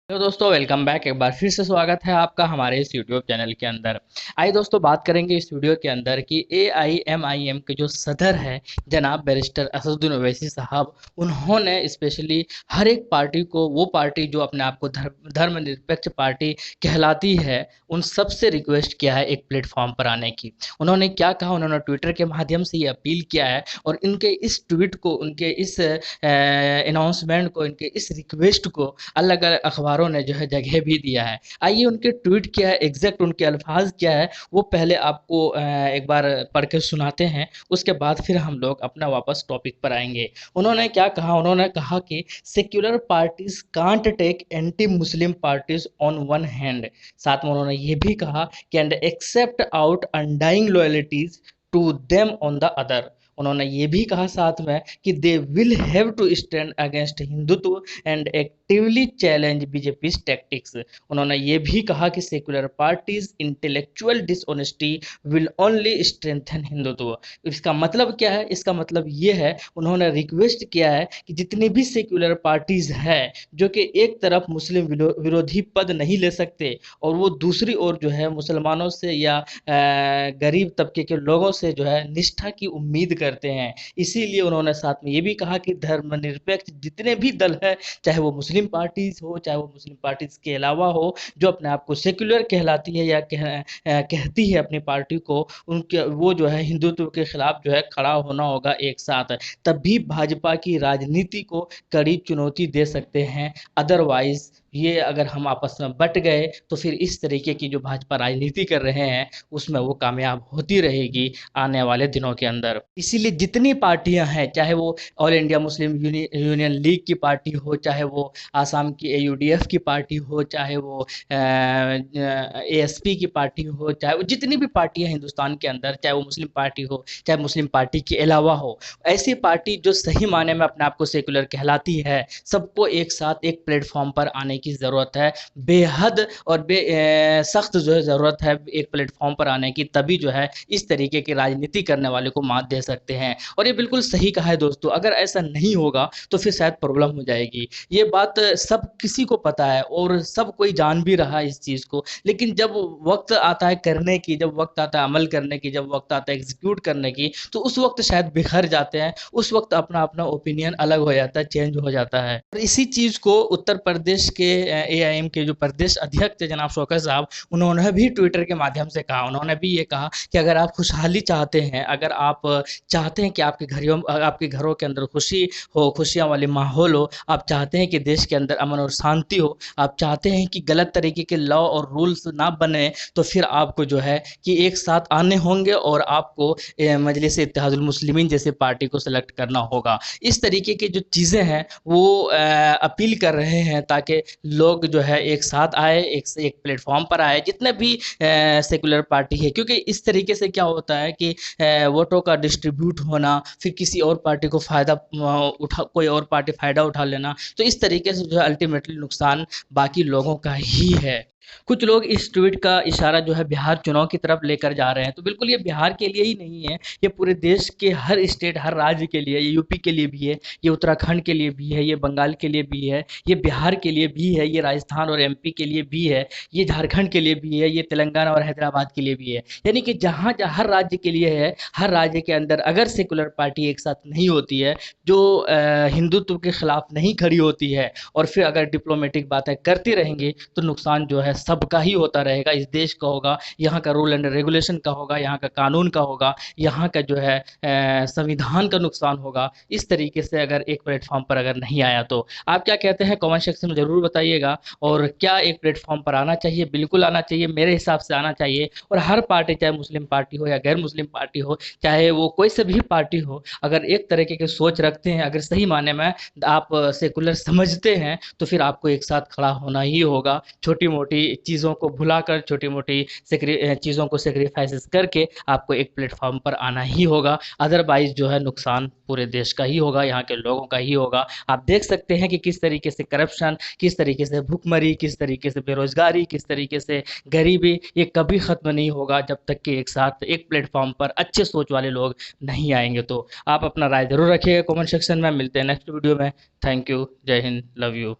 तो दोस्तों welcome back. एक बार फिर से स्वागत है आपका हमारे इस यूट्यूब चैनल के अंदर। आइए दोस्तों बात करेंगे इस वीडियो के अंदर कि AIMIM के जो सदर है जनाब बैरिस्टर असदुद्दीन ओवैसी साहब, उन्होंने स्पेशली हर एक पार्टी को, वो पार्टी जो अपने आप को धर्मनिरपेक्ष पार्टी कहलाती है, उन सब से रिक्वेस्ट किया है एक प्लेटफॉर्म पर आने की। उन्होंने क्या कहा, उन्होंने ट्विटर के माध्यम से ये अपील किया है और इनके इस ट्वीट को, उनके इस अनाउंसमेंट को, इनके इस रिक्वेस्ट को अलग अलग अखबारों ने जो है जगह भी दिया है। आइए उनके ट्वीट क्या है, एग्जैक्ट उनके अल्फाज क्या है, वो पहले आपको एक बार पढ़ के सुनाते हैं। उसके बाद फिर हम लोग अपना वापस टॉपिक पर आएंगे। उन्होंने क्या कहा, उन्होंने कहा कि secular parties can't take anti Muslim parties on one hand. साथ में उन्होंने ये भी कहा कि and accept out undying loyalties to them on the other. उन्होंने ये भी कहा साथ में कि they will have to stand against Hindutva and actively challenge BJP tactics. उन्होंने ये भी कहा कि secular parties intellectual dishonesty will only strengthen Hindutva. इसका मतलब क्या है? इसका मतलब ये है, उन्होंने रिक्वेस्ट किया है कि जितनी भी सेक्युलर पार्टीज है जो कि एक तरफ मुस्लिम विरोधी पद नहीं ले सकते और वो दूसरी ओर जो है मुसलमानों से या गरीब तबके के लोगों से जो है निष्ठा की उम्मीद करते हैं, इसीलिए उन्होंने साथ में ये भी कहा कि धर्मनिरपेक्ष जितने भी दल है, चाहे वो मुस्लिम पार्टीज हो, चाहे वो मुस्लिम पार्टीज के अलावा हो, जो अपने आप को सेक्युलर कहलाती है या कहती है अपनी पार्टी को, उनके वो जो है हिंदुत्व के खिलाफ जो है खड़ा होना होगा एक साथ। तब भी भाजपा की राजनीति को कड़ी चुनौती दे सकते हैं। अदरवाइज ये अगर हम आपस में बट गए तो फिर इस तरीके की जो भाजपा राजनीति कर रहे हैं उसमें वो कामयाब होती रहेगी आने वाले दिनों के अंदर। इसीलिए जितनी पार्टियां हैं, चाहे वो all India Muslim union league की पार्टी हो, चाहे वो आसाम की AUDF की पार्टी हो, चाहे वो ASP की पार्टी हो, चाहे वो जितनी भी पार्टियां हिंदुस्तान के अंदर, चाहे वो मुस्लिम पार्टी हो, चाहे मुस्लिम पार्टी के अलावा हो, ऐसी पार्टी जो सही माने में अपने आप को सेकुलर कहलाती है, सबको एक साथ एक प्लेटफॉर्म पर आने की ज़रूरत है। बेहद और सख्त जो है ज़रूरत है एक प्लेटफॉर्म पर आने की, तभी जो है इस तरीके की राजनीति करने वाले को मात दे सकते हैं। और ये बिल्कुल सही कहा है दोस्तों, अगर ऐसा नहीं होगा तो फिर शायद प्रॉब्लम हो जाएगी। ये बात सब किसी को पता है और सब कोई जान भी रहा है इस चीज़ को, लेकिन जब वक्त आता है करने की, जब वक्त आता है अमल करने की, जब वक्त आता है एग्जीक्यूट करने की, तो उस वक्त शायद बिखर जाते हैं, उस वक्त अपना अपना ओपिनियन अलग हो जाता है, चेंज हो जाता है। और इसी चीज़ को उत्तर प्रदेश के AIM के जो प्रदेश अध्यक्ष थे जनाब शौकत साहब, उन्होंने भी ट्विटर के माध्यम से कहा, उन्होंने भी ये कहा कि अगर आप खुशहाली चाहते हैं, अगर आप चाहते हैं कि आपके घरों के अंदर खुशी हो, खुशियाँ वाली माहौल हो, आप चाहते हैं कि देश के अंदर अमन और शांति हो, आप चाहते हैं कि गलत तरीके के लॉ और रूल्स ना बने, तो फिर आपको जो है कि एक साथ आने होंगे और आपको मजलिस इत्तेहादुल मुस्लिमीन जैसे पार्टी को सेलेक्ट करना होगा। इस तरीके की जो चीज़ें हैं वो अपील कर रहे हैं ताकि लोग जो है एक साथ आए, एक से एक प्लेटफॉर्म पर आए, जितने भी सेकुलर पार्टी है। क्योंकि इस तरीके से क्या होता है कि वोटों का डिस्ट्रीब्यूट होना, फिर किसी और पार्टी को फ़ायदा कोई और पार्टी फ़ायदा उठा लेना, तो इस तरीके से जो है अल्टीमेटली नुकसान बाकी लोगों का ही है। कुछ लोग इस ट्वीट का इशारा जो है बिहार चुनाव की तरफ लेकर जा रहे हैं, तो बिल्कुल ये बिहार के लिए ही नहीं है, ये पूरे देश के हर स्टेट, हर राज्य के लिए, ये यूपी के लिए भी है, ये उत्तराखंड के लिए भी है, ये बंगाल के लिए भी है, ये बिहार के लिए भी है, ये राजस्थान और MP के लिए भी है, ये झारखंड के लिए भी है, ये तेलंगाना और हैदराबाद के लिए भी है। यानी कि जहाँ जहाँ हर राज्य के लिए है, हर राज्य के अंदर अगर सेकुलर पार्टी एक साथ नहीं होती है, जो हिंदुत्व के खिलाफ नहीं खड़ी होती है, और फिर अगर डिप्लोमेटिक बातें करती रहेंगी, तो नुकसान जो है सबका ही होता रहेगा। इस देश का होगा, यहाँ का रूल एंड रेगुलेशन का होगा, यहाँ का कानून का होगा, यहाँ का जो है संविधान का नुकसान होगा। इस तरीके से अगर एक प्लेटफॉर्म पर अगर नहीं आया तो आप क्या कहते हैं कमेंट सेक्शन में ज़रूर बताइएगा। और क्या एक प्लेटफॉर्म पर आना चाहिए? बिल्कुल आना चाहिए, मेरे हिसाब से आना चाहिए। और हर पार्टी, चाहे मुस्लिम पार्टी हो या गैर मुस्लिम पार्टी हो, चाहे वो कोई से भी पार्टी हो, अगर एक तरीके की सोच रखते हैं, अगर सही माने में आप सेकुलर समझते हैं, तो फिर आपको एक साथ खड़ा होना ही होगा। छोटी मोटी चीज़ों को भुलाकर, छोटी मोटी चीज़ों को सेक्रीफाइसेस करके आपको एक प्लेटफॉर्म पर आना ही होगा। अदरवाइज जो है नुकसान पूरे देश का ही होगा, यहाँ के लोगों का ही होगा। आप देख सकते हैं कि किस तरीके से करप्शन, किस तरीके से भुखमरी, किस तरीके से बेरोजगारी, किस तरीके से गरीबी, ये कभी ख़त्म नहीं होगा जब तक कि एक साथ एक प्लेटफॉर्म पर अच्छे सोच वाले लोग नहीं आएंगे। तो आप अपना राय ज़रूर रखिएगा कमेंट सेक्शन में। मिलते हैं नेक्स्ट वीडियो में। थैंक यू, जय हिंद, लव यू।